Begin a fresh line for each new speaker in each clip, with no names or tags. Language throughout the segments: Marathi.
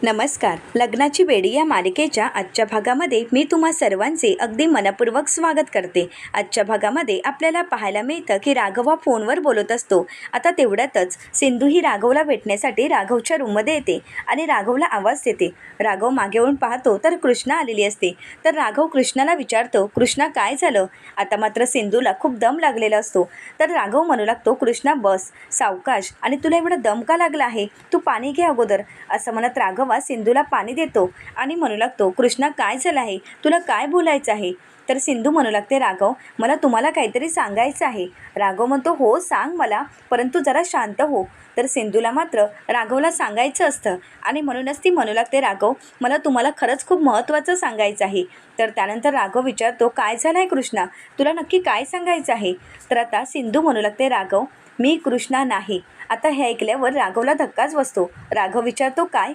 नमस्कार. लग्नाची बेडी या मालिकेच्या आजच्या भागामध्ये मी तुम्हा सर्वांचे अगदी मनपूर्वक स्वागत करते. आजच्या भागामध्ये आपल्याला पाहायला मिळतं की राघव हा फोनवर बोलत असतो. आता तेवढ्यातच सिंधू ही राघवला भेटण्यासाठी राघवच्या रूममध्ये येते आणि राघवला आवाज देते. राघव मागे वळून पाहतो तर कृष्णा आलेली असते. तर राघव कृष्णाला विचारतो, कृष्णा काय झालं? आता मात्र सिंधूला खूप दम लागलेला असतो. तर राघव म्हणू लागतो, कृष्णा बस सावकाश, आणि तुला एवढा दम का लागला आहे? तू पाणी घे अगोदर. असं म्हणत राघव सिंधूला पाणी देतो आणि म्हणू लागतो, कृष्णा काय झालं आहे? तुला काय बोलायचं आहे? तर सिंधू म्हणू लागते, राघव मला तुम्हाला काहीतरी सांगायचं आहे. राघव म्हणतो, हो सांग मला, परंतु जरा शांत हो. तर सिंधूला मात्र राघवला सांगायचं असतं आणि म्हणूनच ती म्हणू लागते, राघव मला तुम्हाला खरंच खूप महत्त्वाचं सांगायचं आहे. तर त्यानंतर राघव विचारतो, काय झालं आहे कृष्णा? तुला नक्की काय सांगायचं आहे? तर आता सिंधू म्हणू लागते, राघव मी कृष्णा नाही. आता हे ऐकल्यावर राघवला धक्काच बसतो. राघव विचारतो, काय?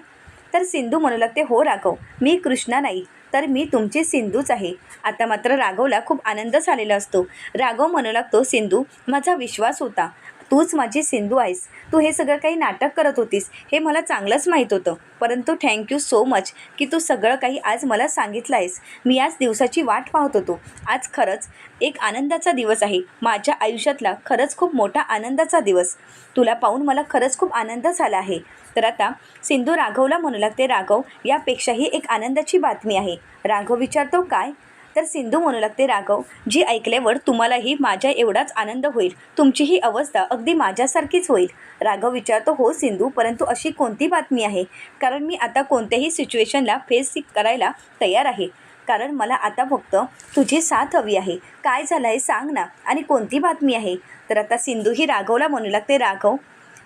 तर सिंधू म्हणू लागते, हो राघव मी कृष्णा नाही, तर मी तुमची सिंधूच आहे. आता मात्र राघवला खूप आनंद झालेला असतो. राघव म्हणू लागतो, सिंधू माझा विश्वास होता, तूच माझी सिंधू आहेस. तू हे सगळं काही नाटक करत होतीस हे मला चांगलंच माहीत होतं, परंतु थँक्यू सो मच की तू सगळं काही आज मला सांगितलं आहेस. मी आज दिवसाची वाट पाहत होतो. आज खरंच एक आनंदाचा दिवस आहे, माझ्या आयुष्यातला खरंच खूप मोठा आनंदाचा दिवस. तुला पाहून मला खरंच खूप आनंद झाला आहे. तर आता सिंधू राघवला म्हणू लागते, राघव यापेक्षाही एक आनंदाची बातमी आहे. राघव विचारतो, काय? तर सिंधू म्हणू लागते, राघव जी ऐकल्यावर तुम्हालाही माझ्या एवढाच आनंद होईल. तुमची ही अवस्था अगदी माझ्यासारखीच होईल. राघव विचारतो, हो सिंधू, परंतु अशी कोणती बातमी आहे? कारण मी आता कोणत्याही सिच्युएशनला फेस करायला तयार आहे. कारण मला आता फक्त तुझी साथ हवी आहे. काय झालं आहे सांग ना, आणि कोणती बातमी आहे? तर आता सिंधू ही राघवला म्हणू लागते, राघव.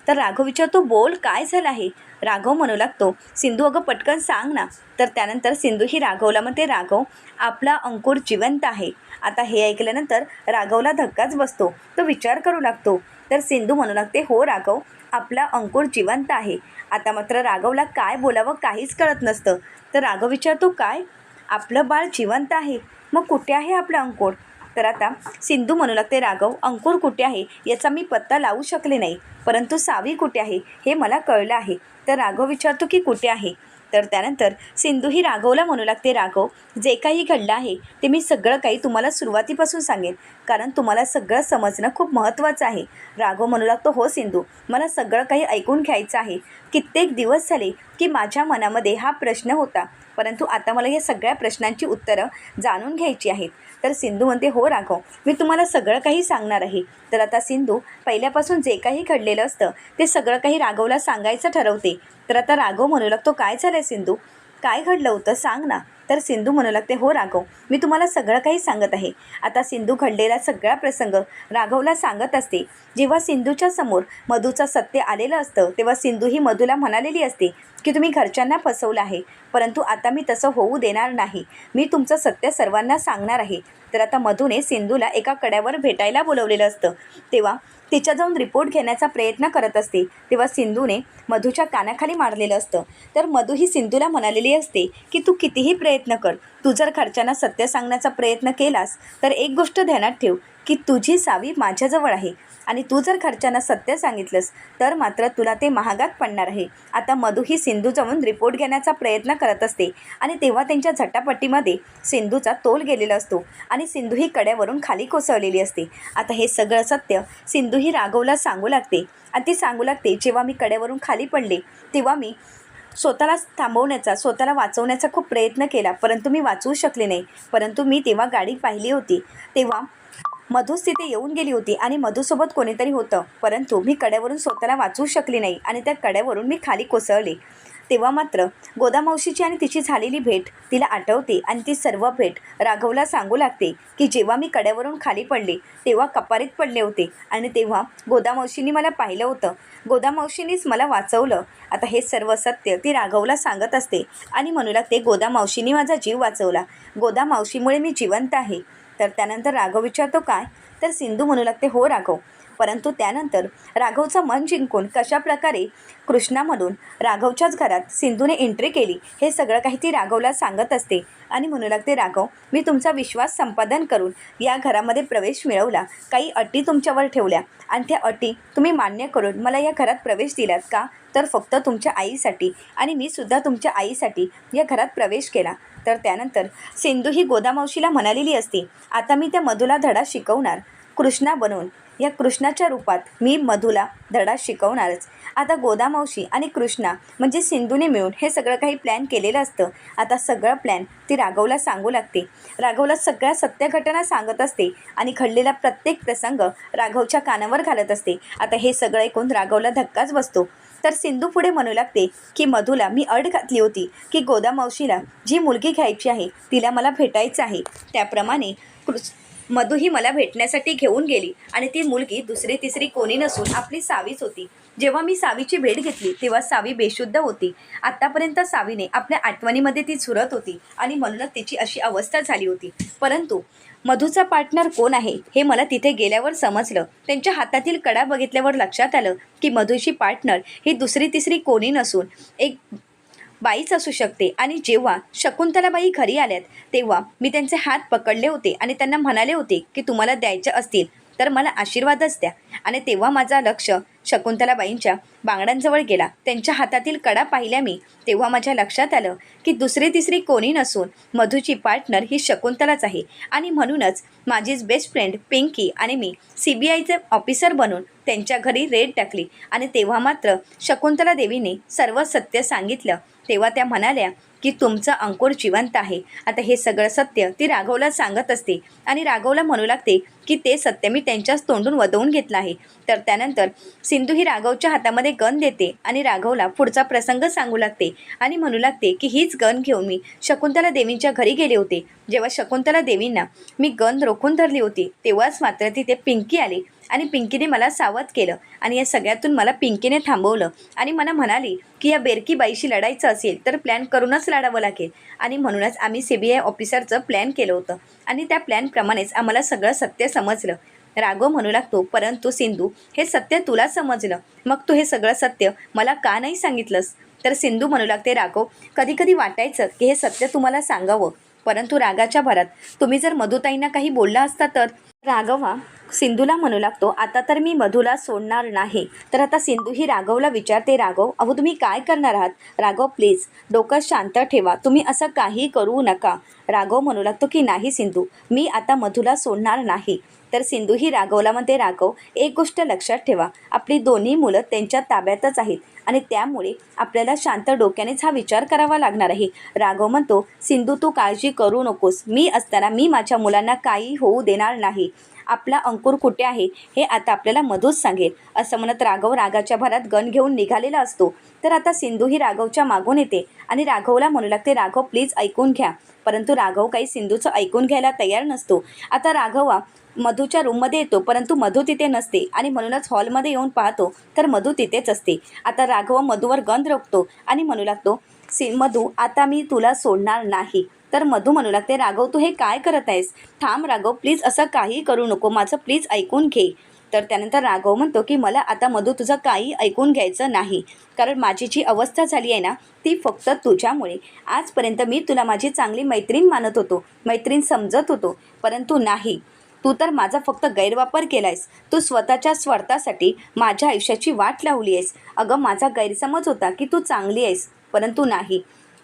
तर राघव विचारतो, बोल काय झालं आहे? राघव म्हणू लागतो, सिंधू अगं पटकन सांग ना. तर त्यानंतर सिंधू ही राघवला म्हणते, राघव आपला अंकुर जिवंत आहे. आता हे ऐकल्यानंतर राघवला धक्काच बसतो. तो विचार करू लागतो. तर सिंधू म्हणू लागते, हो राघव आपला अंकुर जिवंत आहे. आता मात्र राघवला काय बोलावं काहीच कळत नसतं. तर राघव विचारतो, काय? आपलं बाळ जिवंत आहे? मग कुठे आहे आपलं अंकुर? तर आता सिंधू म्हणू लागते, राघव अंकुर कुठे आहे याचा मी पत्ता लावू शकले नाही, परंतु सावी कुठे आहे हे मला कळलं आहे. तर राघव विचारतो की कुठे आहे? तर त्यानंतर सिंधू ही राघवला म्हणू लागते, राघव जे काही घडलं आहे ते मी सगळं काही तुम्हाला सुरुवातीपासून सांगेन, कारण तुम्हाला सगळं समजणं खूप महत्त्वाचं आहे. राघव म्हणू लागतो, हो सिंधू मला सगळं काही ऐकून घ्यायचं आहे. कित्येक दिवस झाले की माझ्या मनामध्ये हा प्रश्न होता, परंतु आता मला या सगळ्या प्रश्नांची उत्तरं जाणून घ्यायची आहेत. तर सिंधू म्हणते, हो राघव मी तुम्हाला सगळं काही सांगणार आहे. तर आता सिंधू पहिल्यापासून जे काही घडलेलं असतं ते सगळं काही राघवला सांगायचं ठरवते. तर आता राघव म्हणू लागतो, काय झालं सिंधू? काय घडलं होतं सांग ना. तर सिंधू म्हणू लागते, हो राघव मी तुम्हाला सगळं काही सांगत आहे. आता सिंधू घडलेला सगळा प्रसंग राघवला सांगत असते. जेव्हा सिंधूच्या समोर मधूचं सत्य आलेलं असतं तेव्हा सिंधू ही मधूला म्हणालेली असते की तुम्ही घरच्यांना फसवलं आहे, परंतु आता मी तसं होऊ देणार नाही. मी तुमचं सत्य सर्वांना सांगणार आहे. तर आता मधूने सिंधूला एका कड्यावर भेटायला बोलवलेलं असतं. तेव्हा तिच्या जाऊन रिपोर्ट घेण्याचा प्रयत्न करत असते. तेव्हा सिंधूने मधूच्या कानाखाली मारलेलं असतं. तर मधू ही सिंधूला म्हणालेली असते की तू कितीही प्रयत्न कर, तू जर घरच्यांना सत्य सांगण्याचा प्रयत्न केलास तर एक गोष्ट ध्यानात ठेव की तुझी सावी माझ्याजवळ आहे, आणि तू जर घरच्यांना सत्य सांगितलंस तर मात्र तुला ते महागात पडणार आहे. आता मधू ही सिंधू जाऊन रिपोर्ट घेण्याचा प्रयत्न करत असते आणि तेव्हा त्यांच्या झटापट्टीमध्ये सिंधूचा तोल गेलेला असतो आणि सिंधू ही कड्यावरून खाली कोसळलेली असते. आता हे सगळं सत्य सिंधू ही राघवला सांगू लागते आणि ती सांगू लागते, जेव्हा मी कड्यावरून खाली पडले तेव्हा मी स्वतःला थांबवण्याचा, स्वतःला वाचवण्याचा खूप प्रयत्न केला, परंतु मी वाचवू शकले नाही. परंतु मी तेव्हा गाडी पाहिली होती तेव्हा मधूच तिथे येऊन गेली होती आणि मधूसोबत कोणीतरी होतं, परंतु मी कड्यावरून स्वतःला वाचवू शकली नाही आणि त्या कड्यावरून मी खाली कोसळले. तेव्हा मात्र गोदामावशीची आणि तिची झालेली भेट तिला आठवते आणि ती सर्व भेट राघवला सांगू लागते की जेव्हा मी कड्यावरून खाली पडले तेव्हा कपारीत पडले होते आणि तेव्हा गोदामावशींनी मला पाहिलं होतं, गोदामावशींनीच मला वाचवलं. आता हे सर्व सत्य ती राघवला सांगत असते आणि म्हणू लागते, गोदामावशींनी माझा जीव वाचवला, गोदामावशीमुळे मी जिवंत आहे. तर त्यानंतर राघव विचारतो, काय? तर सिंधू म्हणू लागते, हो राघव परंतु त्यानंतर राघवचं मन जिंकून कशाप्रकारे कृष्णामधून राघवच्याच घरात सिंधूने एंट्री केली हे सगळं काही ती राघवला सांगत असते आणि म्हणू लागते, राघव मी तुमचा विश्वास संपादन करून या घरामध्ये प्रवेश मिळवला, काही अटी तुमच्यावर ठेवल्या आणि त्या अटी तुम्ही मान्य करून मला या घरात प्रवेश दिलात का? तर फक्त तुमच्या आईसाठी, आणि मी सुद्धा तुमच्या आईसाठी या घरात प्रवेश केला. तर त्यानंतर सिंधू ही गोदामावशीला म्हणालेली असते, आता मी त्या मधूला धडा शिकवणार, कृष्णा बनवून या कृष्णाच्या रूपात मी मधूला धडा शिकवणारच. आता गोदामावशी आणि कृष्णा म्हणजे सिंधूने मिळून हे सगळं काही प्लॅन केलेलं असतं. आता सगळं प्लॅन ती राघवला सांगू लागते, राघवला सगळ्या सत्य घटना सांगत असते आणि घडलेला प्रत्येक प्रसंग राघवच्या कानावर घालत असते. आता हे सगळं ऐकून राघवला धक्काच बसतो. तर सिंधू पुढे म्हणू लागते की मधूला मी अट घातली होती की गोदामावशीला जी मुलगी घ्यायची आहे तिला मला भेटायचं आहे, त्याप्रमाणे मधू ही मला भेटण्यासाठी घेऊन गेली आणि ती मुलगी दुसरी तिसरी कोणी नसून आपली सावीच होती. जेव्हा मी सावीची भेट घेतली तेव्हा सावी बेशुद्ध होती. आत्तापर्यंत सावीने आपल्या आठवणीमध्ये ती झुरत होती आणि म्हणूनच तिची अशी अवस्था झाली होती. परंतु मधूचा पार्टनर कोण आहे हे मला तिथे गेल्यावर समजलं. त्यांच्या हातातील कडा बघितल्यावर लक्षात आलं की मधूची पार्टनर ही दुसरी तिसरी कोणी नसून एक बाईच असू शकते. आणि जेव्हा शकुंतलाबाई घरी आल्यात तेव्हा मी त्यांचे हात पकडले होते आणि त्यांना म्हणाले होते की तुम्हाला द्यायचे असतील तर मला आशीर्वादच द्या. आणि तेव्हा माझा लक्ष शकुंतलाबाईंच्या बांगड्यांजवळ गेला. त्यांच्या हातातील कडा पाहिल्या मी तेव्हा माझ्या लक्षात आलं की दुसरी तिसरी कोणी नसून मधूची पार्टनर ही शकुंतलाच आहे. आणि म्हणूनच माझीच बेस्ट फ्रेंड पिंकी आणि मी CBIचे ऑफिसर बनून त्यांच्या घरी रेड टाकली. आणि तेव्हा मात्र शकुंतला देवीने सर्व सत्य सांगितलं. तेव्हा त्या म्हणाल्या की तुमचं अंकुर जिवंत आहे. आता हे सगळं सत्य ती राघवला सांगत असते आणि राघवला म्हणू लागते की ते सत्य मी त्यांच्याच तोंडून वदवून घेतलं आहे. तर त्यानंतर सिंधू ही राघवच्या हातामध्ये गन देते आणि राघवला पुढचा प्रसंग सांगू लागते आणि म्हणू लागते की हीच गन घेऊन मी शकुंतला देवींच्या घरी गेले होते. जेव्हा शकुंतला देवींना मी गन रोखून धरली होती तेव्हाच मात्र तिथे पिंकी आली आणि पिंकीने मला सावध केलं आणि या सगळ्यातून मला पिंकीने थांबवलं आणि मला म्हणाली की या बेरकी बाईशी लढायचं असेल तर प्लॅन करूनच लढावं लागेल. आणि म्हणूनच आम्ही CBI ऑफिसरचं प्लॅन केलं होतं आणि त्या प्लॅनप्रमाणेच आम्हाला सगळं सत्य समजलं. राघव म्हणू लागतो, परंतु सिंधू हे सत्य तुला समजलं, मग तू हे सगळं सत्य मला का नाही सांगितलंस? तर सिंधू म्हणू लागते, राघव कधी कधी वाटायचं की हे सत्य तुम्हाला सांगावं, परंतु रागाच्या भरात तुम्ही जर मधुताईंना काही बोलला असता तर. राघव हा सिंधूला म्हणू लागतो, आता तर मी मधूला सोडणार नाही. तर आता सिंधू ही राघवला विचारते, राघव अहो तुम्ही काय करणार आहात? राघव प्लीज डोकं शांत ठेवा, तुम्ही असं काही करू नका. राघव म्हणू लागतो की नाही सिंधू, मी आता मधूला सोडणार नाही. तर सिंधू ही राघवला म्हणते, राघव एक गोष्ट लक्षात ठेवा, आपली दोन्ही मुलं त्यांच्या ताब्यातच आहेत आणि त्यामुळे आपल्याला शांत डोक्यानेच हा विचार करावा लागणार आहे. राघव म्हणतो, सिंधू तू काळजी करू नकोस, मी असताना मी माझ्या मुलांना काही होऊ देणार नाही. आपला अंकुर कुठे आहे हे आता आपल्याला मधूच सांगेल. असं म्हणत राघव रागाच्या भरात गन घेऊन निघालेला असतो. तर आता सिंधू ही राघवच्या मागून येते आणि राघवला म्हणू लागते, राघव प्लीज ऐकून घ्या. परंतु राघव काही सिंधूचं ऐकून घ्यायला तयार नसतो. आता राघव मधूच्या रूममध्ये येतो परंतु मधू तिथे नसते आणि म्हणूनच हॉलमध्ये येऊन पाहतो तर मधू तिथेच असते. आता राघव मधूवर गन रोखतो आणि म्हणू लागतो, मधू आता मी तुला सोडणार नाही. तर मधू म्हणू लागते, राघव तू हे काय करत आहेस? थांब राघव प्लीज, असं काही करू नको, माझं प्लीज ऐकून घे. तर त्यानंतर राघव म्हणतो की मला आता मधू तुझं काही ऐकून घ्यायचं नाही, कारण माझी जी अवस्था झाली आहे ना ती फक्त तुझ्यामुळे. आजपर्यंत मी तुला माझी चांगली मैत्रीण मानत होतो, मैत्रीण समजत होतो, परंतु नाही, तू तर माझा फक्त गैरवापर केला आहेस. तू स्वतःच्या स्वार्थासाठी माझ्या आयुष्याची वाट लावली आहेस. अगं माझा गैरसमज होता की तू चांगली आहेस, परंतु नाही.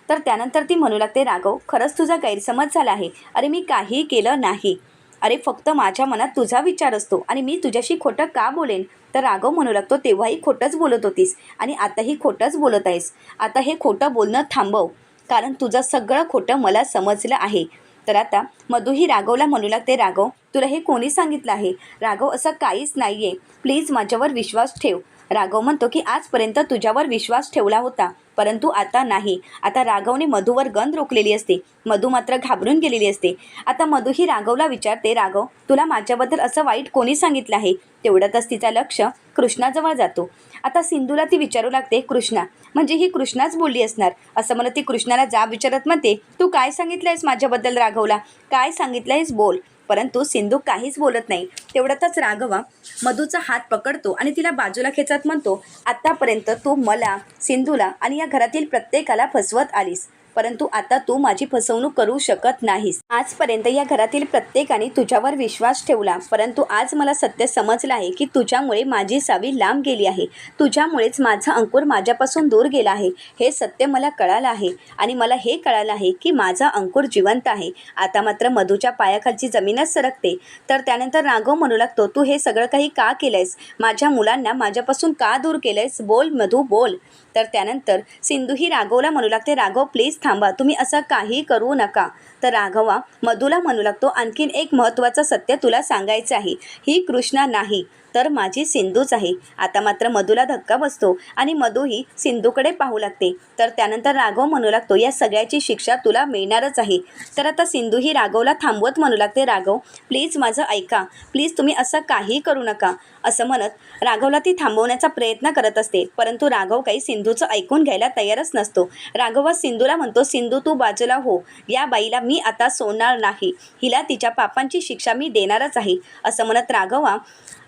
तर त्यानंतर ती म्हणू लागते, राघव खरंच तुझा गैरसमज झाला आहे. अरे मी काही केलं नाही, अरे फक्त माझ्या मनात तुझा विचार असतो आणि मी तुझ्याशी खोटं का बोलेन? तर राघव म्हणू लागतो, तेव्हाही खोटंच बोलत होतीस आणि आताही खोटंच बोलत आहेस. आता हे खोटं बोलणं थांबव, कारण तुझं सगळं खोटं मला समजलं आहे. तर आता मधू ही राघवला म्हणू लागते, राघव तुला हे कोणी सांगितलं आहे? राघव असं काहीच नाही आहे, प्लीज माझ्यावर विश्वास ठेव. राघव म्हणतो की आजपर्यंत तुझ्यावर विश्वास ठेवला होता, परंतु आता नाही. आता राघवने मधूवर गन रोखलेली असते, मधू मात्र घाबरून गेलेली असते. आता मधू ही राघवला विचारते, राघव तुला माझ्याबद्दल असं वाईट कोणी सांगितलं आहे? तेवढ्यातच तिचा लक्ष कृष्णाजवळ जातो. आता सिंधूला ती विचारू लागते, कृष्णा म्हणजे ही कृष्णाच बोलली असणार. असं म्हणत ती कृष्णाला जाब विचारत म्हणते, तू काय सांगितलं आहेस माझ्याबद्दल राघवला? काय सांगितलं आहेस बोल. परंतु सिंधू काहीच बोलत नाही. तेवढ्यातच राघवा मधूचा हात पकडतो आणि तिला बाजूला खेचत म्हणतो, आतापर्यंत तू मला, सिंधूला आणि या घरातील प्रत्येकाला फसवत आलीस, परंतु आता तू माझी फसवणूक करू शकत नाहीस. आजपर्यंत या घरातील प्रत्येकाने तुझ्यावर विश्वास ठेवला, परंतु आज मला सत्य समजलं आहे की तुझ्यामुळे माझी सावी लांब गेली आहे. तुझ्यामुळेच माझा अंकुर माझ्यापासून दूर गेला आहे. हे सत्य मला कळालं आहे आणि मला हे कळालं आहे की माझा अंकुर जिवंत आहे. आता मात्र मधूच्या पायाखालची जमीनच सरकते. तर त्यानंतर राघव म्हणू लागतो, तू हे सगळं काही का केलंयस? माझ्या मुलांना माझ्यापासून का दूर केलंयस? बोल मधू, बोल. तर त्यानंतर सिंधू ही राघवला म्हणू लागते, राघव प्लीज थांबा, तुम्ही असं काही करू नका. तर राघवा मधूला म्हणू लागतो, आणखीन एक महत्त्वाचं सत्य तुला सांगायचं आहे. ही कृष्णा नाही तर माझी सिंधूच आहे. आता मात्र मधूला धक्का बसतो आणि मधू ही सिंधूकडे पाहू लागते. तर त्यानंतर राघव म्हणू लागतो, या सगळ्याची शिक्षा तुला मिळणारच आहे. तर आता सिंधू ही राघवला थांबवत म्हणू लागते, राघव प्लीज माझं ऐका, प्लीज तुम्ही असं काही करू नका. असं म्हणत राघवला ती थांबवण्याचा प्रयत्न करत असते, परंतु राघव काही सिंधूचं ऐकून घ्यायला तयारच नसतो. राघव सिंधूला म्हणतो, सिंधू तू बाजूला हो, या बाईला मी आता सोडणार नाही, हिला तिच्या पापांची शिक्षा मी देणारच आहे. असं म्हणत राघवा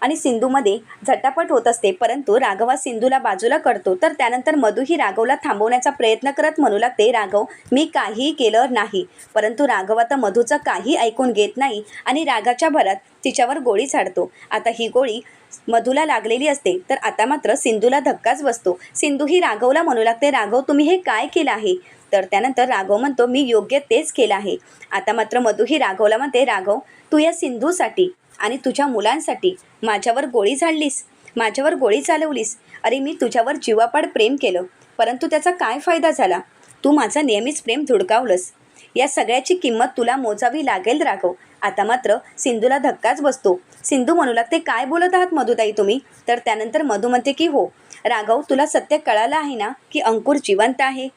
आणि सिंधूमध्ये झटापट होत असते, परंतु राघवा सिंधूला बाजूला करतो. तर त्यानंतर मधू ही राघवला थांबवण्याचा प्रयत्न करत म्हणू लागते, राघव मी काही केलं नाही. परंतु राघव आता मधूचं काही ऐकून घेत नाही आणि रागाच्या भरात तिच्यावर गोळी झाडतो. आता ही गोळी मधूला लागलेली असते. तर आता मात्र सिंधूला धक्काच बसतो. सिंधू ही राघवला म्हणू लागते, राघव तुम्ही हे काय केलं आहे? तर त्यानंतर राघव म्हणतो, मी योग्य तेच केलं आहे. आता मात्र मधू ही राघवला म्हणते, राघव तू या सिंधूसाठी आणि तुझ्या मुलांसाठी माझ्यावर गोळी झाडलीस, माझ्यावर गोळी चालवलीस. अरे मी तुझ्यावर जीवापाड प्रेम केलं, परंतु त्याचा काय फायदा झाला? तू माझं नेहमीच प्रेम धुडकावलंस. या सगळ्याची किंमत तुला मोजावी लागेल राघव. आता मात्र सिंधूला धक्काच बसतो. सिंधू म्हणू लागते, काय बोलत आहात मधुताई तुम्ही? तर त्यानंतर मधू म्हणते की हो राघव, तुला सत्य कळालं आहे ना की अंकुर जिवंत आहे?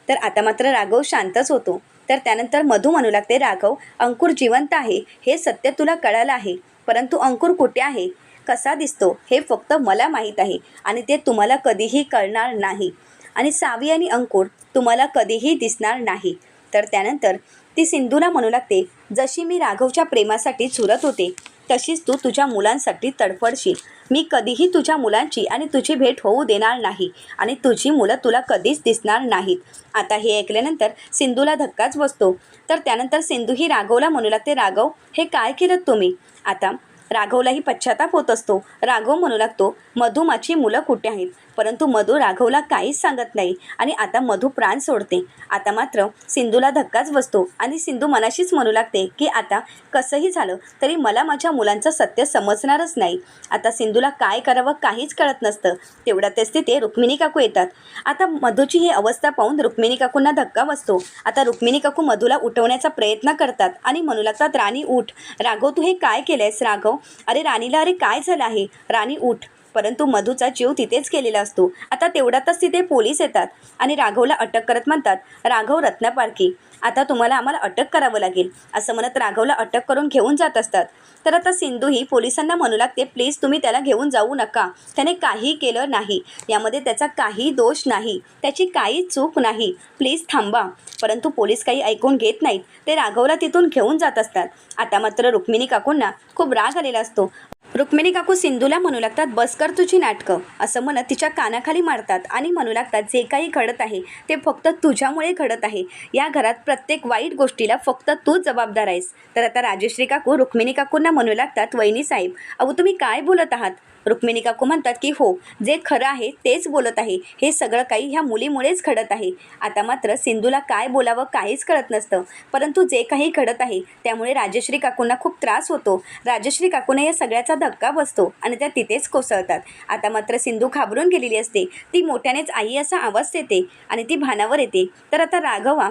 तर आता मात्र राघव शांतच होतो. तर त्यानंतर मधू म्हणू लागते, राघव अंकुर जिवंत आहे हे सत्य तुला कळालं आहे, परंतु अंकुर कुठे आहे, कसा दिसतो हे फक्त मला माहीत आहे आणि ते तुम्हाला कधीही कळणार नाही आणि सावी आणि अंकुर तुम्हाला कधीही दिसणार नाही. तर त्यानंतर ती सिंधूला म्हणू लागते, जशी मी राघवच्या प्रेमासाठी झुरत होते तशीच तू तुझ्या मुलांसाठी तडफडशील. मी कधीही तुझ्या मुलांची आणि तुझी भेट होऊ देणार नाही आणि तुझी मुलं तुला कधीच दिसणार नाहीत. आता हे ऐकल्यानंतर सिंधूला धक्काच बसतो. तर त्यानंतर सिंधू ही राघवला म्हणू लागते, राघव हे काय केलं तुम्ही? आता राघवलाही पश्चाताप होत असतो. राघव म्हणू लागतो, मधू माझी मुलं कुठे आहेत? परंतु मधू राघवला काहीच सांगत नाही आणि आता मधू प्राण सोडते. आता मात्र सिंधूला धक्काच बसतो आणि सिंधू मनाशीच म्हणू लागते की आता कसंही झालं तरी मला माझ्या मुलांचं सत्य समजणारच नाही. आता सिंधूला काय करावं काहीच कळत नसतं. तेवढ्यातच तिथे रुक्मिणी काकू येतात. आता मधूची ही अवस्था पाहून रुक्मिणी काकूंना धक्का बसतो. आता रुक्मिणी काकू मधूला उठवण्याचा प्रयत्न करतात आणि म्हणू लागतात, राणी उठ. राघव तू हे काय केलंयस? राघव अरे राणीला, अरे काय झालं आहे? राणी उठ. परंतु मधूचा जीव तिथेच गेलेला असतो. आता तेवढ्यातच तिथे पोलीस येतात आणि राघवला अटक करत म्हणतात, राघव रत्नपारखी, आता तुम्हाला आम्हाला अटक करावं लागेल. असं म्हणत राघवला अटक करून घेऊन जात असतात. तर आता सिंधू ही पोलिसांना म्हणू लागते, प्लीज तुम्ही त्याला घेऊन जाऊ नका, त्याने काही केलं नाही, यामध्ये त्याचा काही दोष नाही, त्याची काही चूक नाही, प्लीज थांबा. परंतु पोलीस काही ऐकून घेत नाहीत. ते राघवला तिथून घेऊन जात असतात. आता मात्र रुक्मिणी काकूंना खूप राग आलेला असतो. रुक्मिणी काकू सिंधूला म्हणू लागतात, बस कर तुझी नाटकं, असं म्हणत तिच्या कानाखाली मारतात आणि म्हणू लागतात, जे काही घडत आहे ते फक्त तुझ्यामुळे घडत आहे. या घरात प्रत्येक वाईट गोष्टीला फक्त तूच जबाबदार आहेस. तर आता राजश्री काकू रुक्मिणी काकूंना म्हणू लागतात, वहिनी साहेब अहो तुम्ही काय बोलत आहात? रुक्मिणी काकू म्हणतात की हो, जे खरं आहे तेच बोलत आहे, हे सगळं काही ह्या मुलीमुळेच घडत आहे. आता मात्र सिंधूला काय बोलावं काहीच कळत नसतं, परंतु जे काही घडत आहे त्यामुळे राजश्री काकूंना खूप त्रास होतो. राजश्री काकूंना या सगळ्याचा धक्का बसतो आणि त्या तिथेच कोसळतात. आता मात्र सिंधू घाबरून गेलेली असते. ती मोठ्यानेच आई असा आवाज देते आणि ती भानावर येते. तर आता राघवा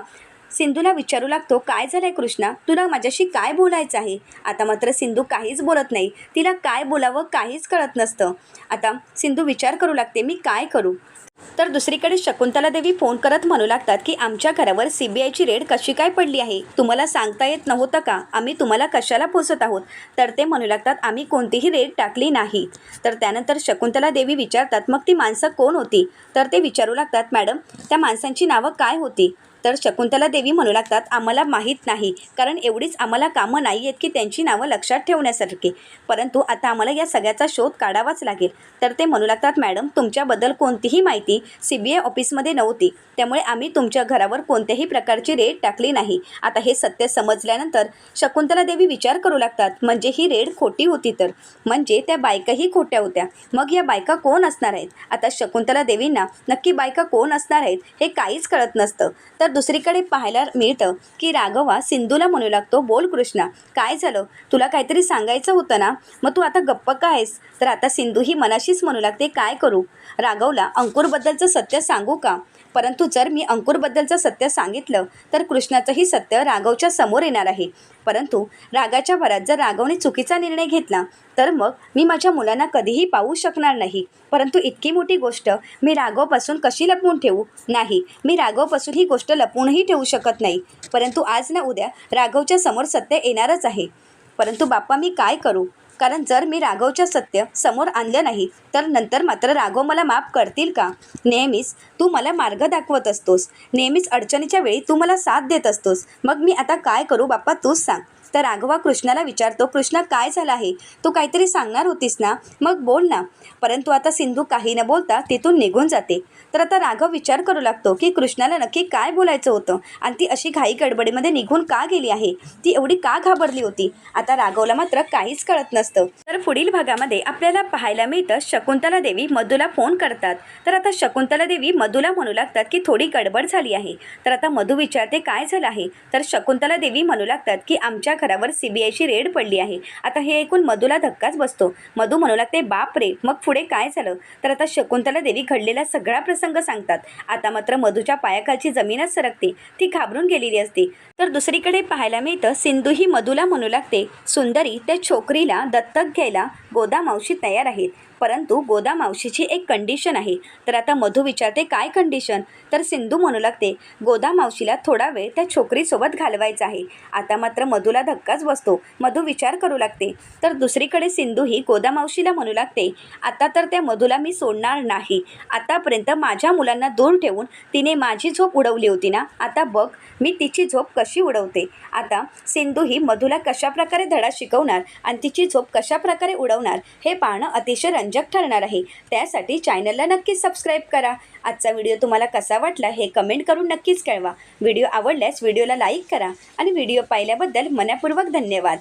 सिंधूला विचारू लागतो, काय झालंय कृष्णा, तुला माझ्याशी काय बोलायचं आहे? आता मात्र सिंधू काहीच बोलत नाही. तिला काय बोलावं काहीच कळत नसतं. आता सिंधू विचार करू लागते, मी काय करू? तर दुसरीकडे शकुंतला देवी फोन करत म्हणू लागतात की आमच्या घरावर CBIची रेड कशी काय पडली आहे, तुम्हाला सांगता येत नव्हतं का? आम्ही तुम्हाला कशाला पोसत आहोत? तर ते म्हणू लागतात, आम्ही कोणतीही रेड टाकली नाही. तर त्यानंतर शकुंतला देवी विचारतात, मग ती माणसं कोण होती? तर ते विचारू लागतात, मॅडम त्या माणसांची नावं काय होती? तर शकुंतला देवी म्हणू लागतात, आम्हाला माहीत नाही, कारण एवढीच आम्हाला कामं नाही आहेत की त्यांची नावं लक्षात ठेवण्यासारखी. परंतु आता आम्हाला या सगळ्याचा शोध काढावाच लागेल. तर ते म्हणू लागतात, मॅडम तुमच्याबद्दल कोणतीही माहिती CBI ऑफिसमध्ये नव्हती, त्यामुळे आम्ही तुमच्या घरावर कोणत्याही प्रकारची रेड टाकली नाही. आता हे सत्य समजल्यानंतर शकुंतला देवी विचार करू लागतात, म्हणजे ही रेड खोटी होती तर म्हणजे त्या बायकाही खोट्या होत्या. मग या बायका कोण असणार आहेत? आता शकुंतला देवींना नक्की बायका कोण असणार आहेत हे काहीच कळत नसतं. तर दुसरीकडे पाहायला मिळतं की राघवा सिंधूला म्हणू लागतो, बोल कृष्णा, काय झालं? तुला काहीतरी सांगायचं होतं ना, मग तू आता गप्प का आहेस? तर आता सिंधू ही मनाशीच म्हणू लागते, काय करू? राघवला अंकुरबद्दलचं सत्य सांगू का? परंतु जर मी अंकुरबद्दलचं सत्य सांगितलं तर कृष्णाचंही सत्य राघवच्या समोर येणार आहे. परंतु रागाच्या भरात जर राघवने चुकीचा निर्णय घेतला तर मग मी माझ्या मुलांना कधीही पाहू शकणार नाही. परंतु इतकी मोठी गोष्ट मी राघवपासून कशी लपवून ठेवू? नाही, मी राघवपासून ही गोष्ट लपवूनही ठेवू शकत नाही. परंतु आज ना उद्या राघवच्या समोर सत्य येणारच आहे. परंतु बाप्पा मी काय करू? कारण जर मी राघवच्या सत्य समोर आणलं नाही तर नंतर मात्र राघव मला माफ करतील का? नेहमीच तू मला मार्ग दाखवत असतोस, नेहमीच अडचणीच्या वेळी तू मला साथ देत असतोस. मग मी आता काय करू बाप्पा, तूच सांग. तर राघवा कृष्णाला विचारतो, कृष्णा काय झालं आहे? तू काहीतरी सांगणार होतीस ना, मग बोल ना. परंतु आता सिंधू काही न बोलता तिथून निघून जाते. तर आता राघव विचार करू लागतो की कृष्णाला नक्की काय बोलायचं होतं आणि ती अशी घाई गडबडीमध्ये निघून का गेली आहे, ती एवढी का घाबरली होती? आता राघवला मात्र काहीच कळत नसतं. तर पुढील भागामध्ये आपल्याला पाहायला मिळतं, शकुंतला देवी मधूला फोन करतात. तर आता शकुंतला देवी मधूला म्हणू लागतात की थोडी गडबड झाली आहे. तर आता मधू विचारते, काय झालं आहे? तर शकुंतला देवी म्हणू लागतात की आमच्या घरावर CBIची रेड पडली आहे. आता हे ऐकून मधूला धक्काच बसतो. मधू म्हणू लागते, बाप रे, मग पुढे काय झालं? तर आता शकुंतला देवी घडलेला सगळा प्रसंग सांगतात. आता मात्र मधूच्या पायाखालची जमीनच सरकते, ती घाबरून गेलेली असते. तर दुसरीकडे पाहायला मिळतं, सिंधू ही मधूला म्हणू लागते, सुंदरी त्या छोकरीला दत्तक घ्यायला गोदा मावशी तयार आहेत. परंतु गोदा मावशीची एक कंडिशन आहे. तर आता मधू विचारते, काय कंडिशन? तर सिंधू म्हणू लागते, गोदा मावशीला थोडा वेळ त्या छोकरीसोबत घालवायचा आहे. आता मात्र मधूला धक्काच बसतो. मधू विचार करू लागते. तर दुसरीकडे सिंधू ही गोदा मावशीला म्हणू लागते, आता तर त्या मधूला मी सोडणार नाही. आतापर्यंत माझ्या मुलांना दूर ठेवून तिने माझी झोप उडवली होती ना, आता बघ मी तिची झोप कशी उडवते. आता सिंधू ही मधूला कशाप्रकारे धडा शिकवणार आणि तिची झोप कशाप्रकारे उडवणार हे पाहणं अतिशय रंजक ठरणार आहे. त्यासाठी चॅनलला नक्कीच सबस्क्राईब करा. आजचा व्हिडिओ तुम्हाला कसा वाटला हे कमेंट करून नक्कीच कळवा. व्हिडिओ आवडल्यास व्हिडिओला लाईक करा आणि व्हिडिओ पाहिल्याबद्दल मनपूर्वक धन्यवाद.